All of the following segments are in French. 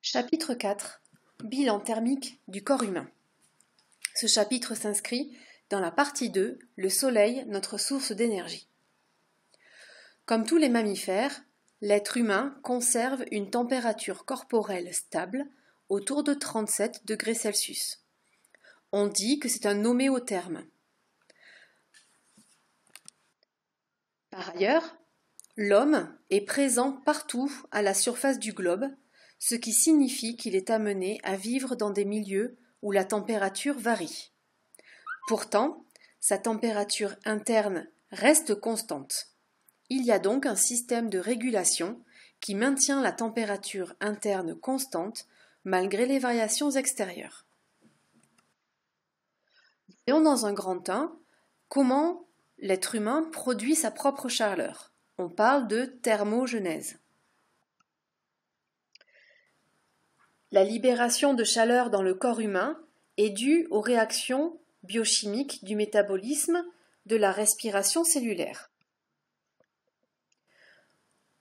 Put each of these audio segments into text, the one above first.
Chapitre 4. Bilan thermique du corps humain. Ce chapitre s'inscrit dans la partie 2, le soleil, notre source d'énergie. Comme tous les mammifères, l'être humain conserve une température corporelle stable autour de 37 degrés Celsius. On dit que c'est un homéotherme. Par ailleurs, l'homme est présent partout à la surface du globe, ce qui signifie qu'il est amené à vivre dans des milieux où la température varie. Pourtant, sa température interne reste constante. Il y a donc un système de régulation qui maintient la température interne constante malgré les variations extérieures. Voyons dans un grand 1 comment l'être humain produit sa propre chaleur. On parle de thermogenèse. La libération de chaleur dans le corps humain est due aux réactions biochimiques du métabolisme de la respiration cellulaire.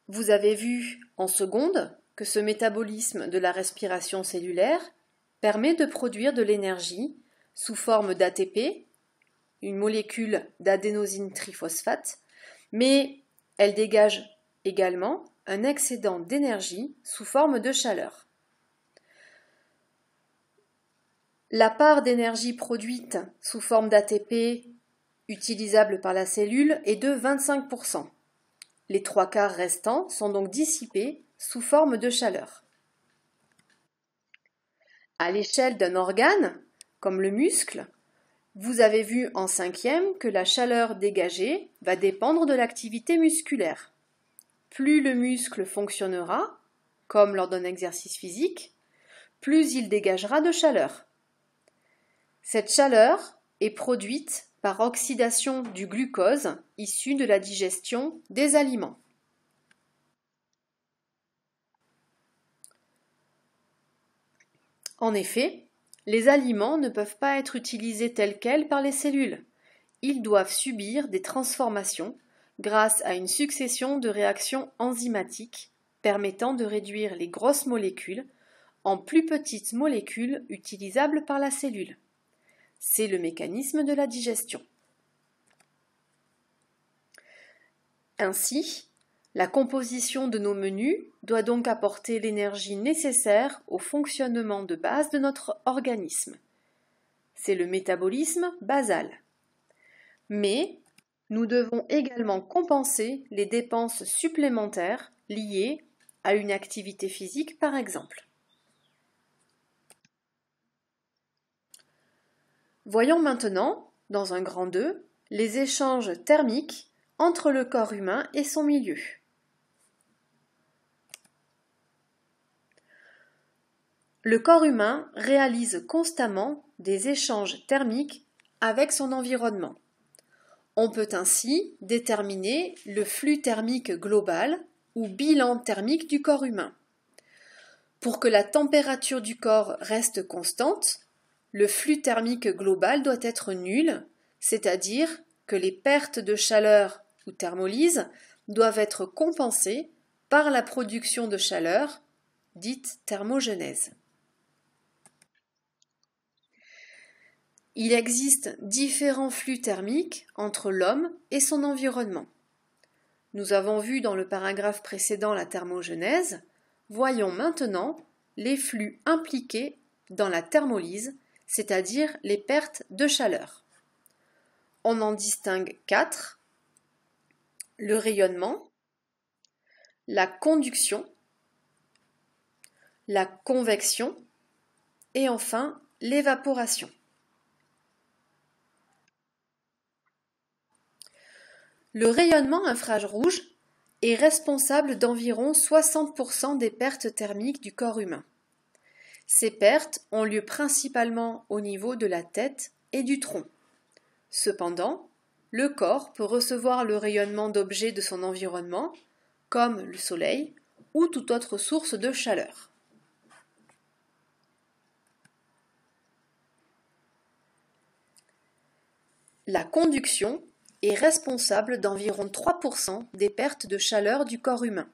Vous avez vu en seconde que ce métabolisme de la respiration cellulaire permet de produire de l'énergie sous forme d'ATP, une molécule d'adénosine triphosphate, mais elle dégage également un excédent d'énergie sous forme de chaleur. La part d'énergie produite sous forme d'ATP utilisable par la cellule est de 25%. Les 3/4 restants sont donc dissipés sous forme de chaleur. À l'échelle d'un organe, comme le muscle, vous avez vu en 5e que la chaleur dégagée va dépendre de l'activité musculaire. Plus le muscle fonctionnera, comme lors d'un exercice physique, plus il dégagera de chaleur. Cette chaleur est produite par oxydation du glucose issu de la digestion des aliments. En effet, les aliments ne peuvent pas être utilisés tels quels par les cellules. Ils doivent subir des transformations grâce à une succession de réactions enzymatiques permettant de réduire les grosses molécules en plus petites molécules utilisables par la cellule. C'est le mécanisme de la digestion. Ainsi, la composition de nos menus doit donc apporter l'énergie nécessaire au fonctionnement de base de notre organisme. C'est le métabolisme basal. Mais nous devons également compenser les dépenses supplémentaires liées à une activité physique par exemple. Voyons maintenant, dans un grand 2, les échanges thermiques entre le corps humain et son milieu. Le corps humain réalise constamment des échanges thermiques avec son environnement. On peut ainsi déterminer le flux thermique global ou bilan thermique du corps humain. Pour que la température du corps reste constante, le flux thermique global doit être nul, c'est-à-dire que les pertes de chaleur ou thermolyse doivent être compensées par la production de chaleur, dite thermogenèse. Il existe différents flux thermiques entre l'homme et son environnement. Nous avons vu dans le paragraphe précédent la thermogenèse. Voyons maintenant les flux impliqués dans la thermolyse, c'est-à-dire les pertes de chaleur. On en distingue 4. Le rayonnement, la conduction, la convection et enfin l'évaporation. Le rayonnement infrarouge est responsable d'environ 60% des pertes thermiques du corps humain. Ces pertes ont lieu principalement au niveau de la tête et du tronc. Cependant, le corps peut recevoir le rayonnement d'objets de son environnement, comme le soleil ou toute autre source de chaleur. La conduction est responsable d'environ 3% des pertes de chaleur du corps humain.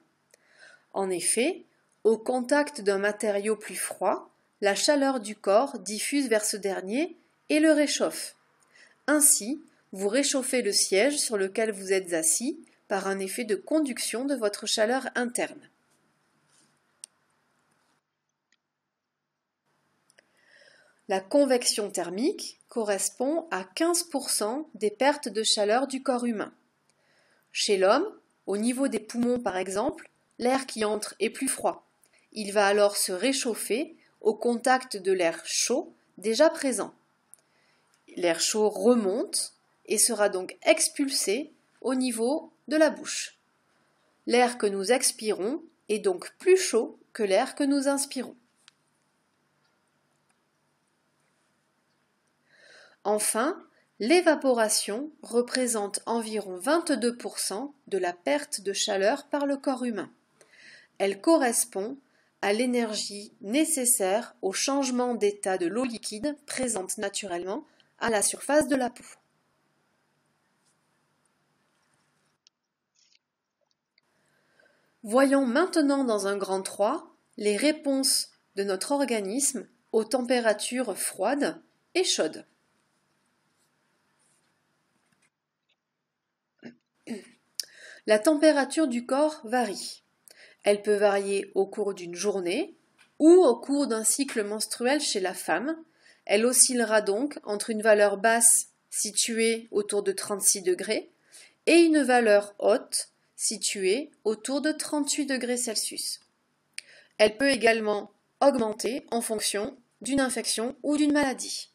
En effet, Au contact d'un matériau plus froid, la chaleur du corps diffuse vers ce dernier et le réchauffe. Ainsi, vous réchauffez le siège sur lequel vous êtes assis par un effet de conduction de votre chaleur interne. La convection thermique correspond à 15% des pertes de chaleur du corps humain. Chez l'homme, au niveau des poumons par exemple, l'air qui entre est plus froid. Il va alors se réchauffer au contact de l'air chaud déjà présent. L'air chaud remonte et sera donc expulsé au niveau de la bouche. L'air que nous expirons est donc plus chaud que l'air que nous inspirons. Enfin, l'évaporation représente environ 22% de la perte de chaleur par le corps humain. Elle correspond à l'énergie nécessaire au changement d'état de l'eau liquide présente naturellement à la surface de la peau. Voyons maintenant dans un grand 3 les réponses de notre organisme aux températures froides et chaudes. La température du corps varie. Elle peut varier au cours d'une journée ou au cours d'un cycle menstruel chez la femme. Elle oscillera donc entre une valeur basse située autour de 36 degrés et une valeur haute située autour de 38 degrés Celsius. Elle peut également augmenter en fonction d'une infection ou d'une maladie.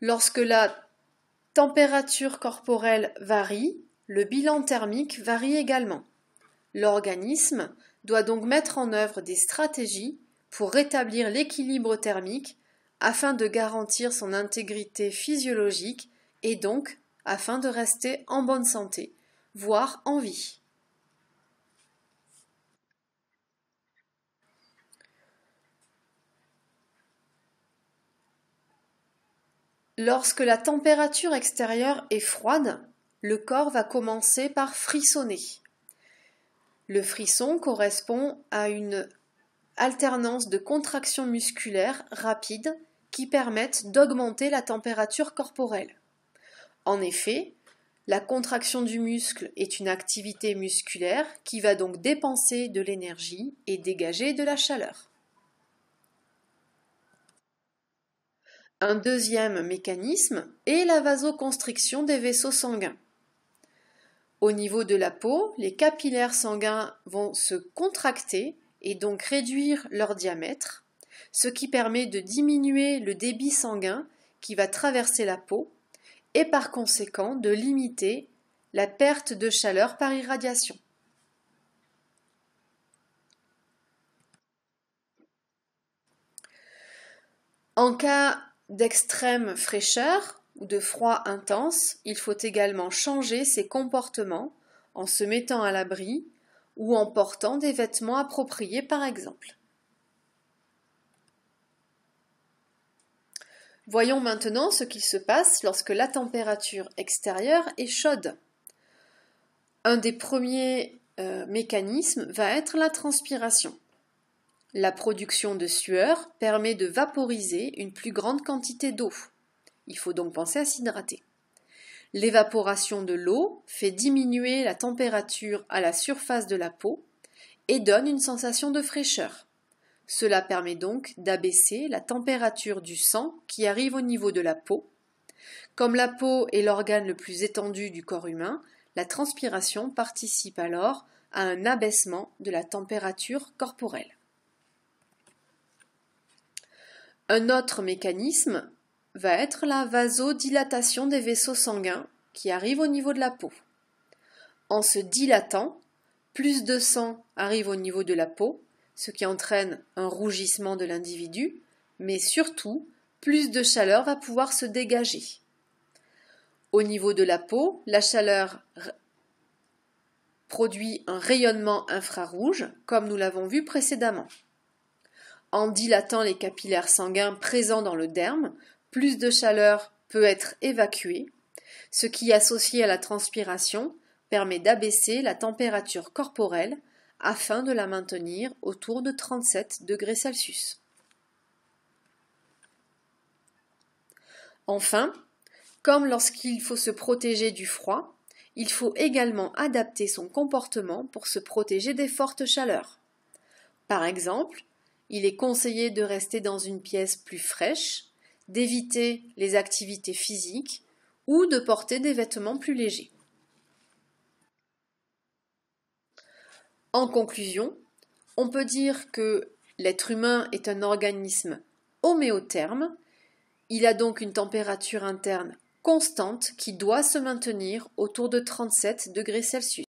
Lorsque la température corporelle varie, le bilan thermique varie également. L'organisme doit donc mettre en œuvre des stratégies pour rétablir l'équilibre thermique afin de garantir son intégrité physiologique et donc afin de rester en bonne santé, voire en vie. Lorsque la température extérieure est froide, le corps va commencer par frissonner. Le frisson correspond à une alternance de contractions musculaires rapides qui permettent d'augmenter la température corporelle. En effet, la contraction du muscle est une activité musculaire qui va donc dépenser de l'énergie et dégager de la chaleur. Un deuxième mécanisme est la vasoconstriction des vaisseaux sanguins. Au niveau de la peau, les capillaires sanguins vont se contracter et donc réduire leur diamètre, ce qui permet de diminuer le débit sanguin qui va traverser la peau et par conséquent de limiter la perte de chaleur par irradiation. En cas d'extrême fraîcheur ou de froid intense, il faut également changer ses comportements en se mettant à l'abri ou en portant des vêtements appropriés par exemple. Voyons maintenant ce qu'il se passe lorsque la température extérieure est chaude. Un des premiers mécanismes va être la transpiration. La production de sueur permet de vaporiser une plus grande quantité d'eau. Il faut donc penser à s'hydrater. L'évaporation de l'eau fait diminuer la température à la surface de la peau et donne une sensation de fraîcheur. Cela permet donc d'abaisser la température du sang qui arrive au niveau de la peau. Comme la peau est l'organe le plus étendu du corps humain, la transpiration participe alors à un abaissement de la température corporelle. Un autre mécanisme va être la vasodilatation des vaisseaux sanguins qui arrivent au niveau de la peau. En se dilatant, plus de sang arrive au niveau de la peau, ce qui entraîne un rougissement de l'individu, mais surtout, plus de chaleur va pouvoir se dégager. Au niveau de la peau, la chaleur produit un rayonnement infrarouge, comme nous l'avons vu précédemment. En dilatant les capillaires sanguins présents dans le derme, plus de chaleur peut être évacuée, ce qui, associé à la transpiration, permet d'abaisser la température corporelle afin de la maintenir autour de 37 degrés Celsius. Enfin, comme lorsqu'il faut se protéger du froid, il faut également adapter son comportement pour se protéger des fortes chaleurs. Par exemple, il est conseillé de rester dans une pièce plus fraîche, d'éviter les activités physiques ou de porter des vêtements plus légers. En conclusion, on peut dire que l'être humain est un organisme homéotherme. Il a donc une température interne constante qui doit se maintenir autour de 37 degrés Celsius.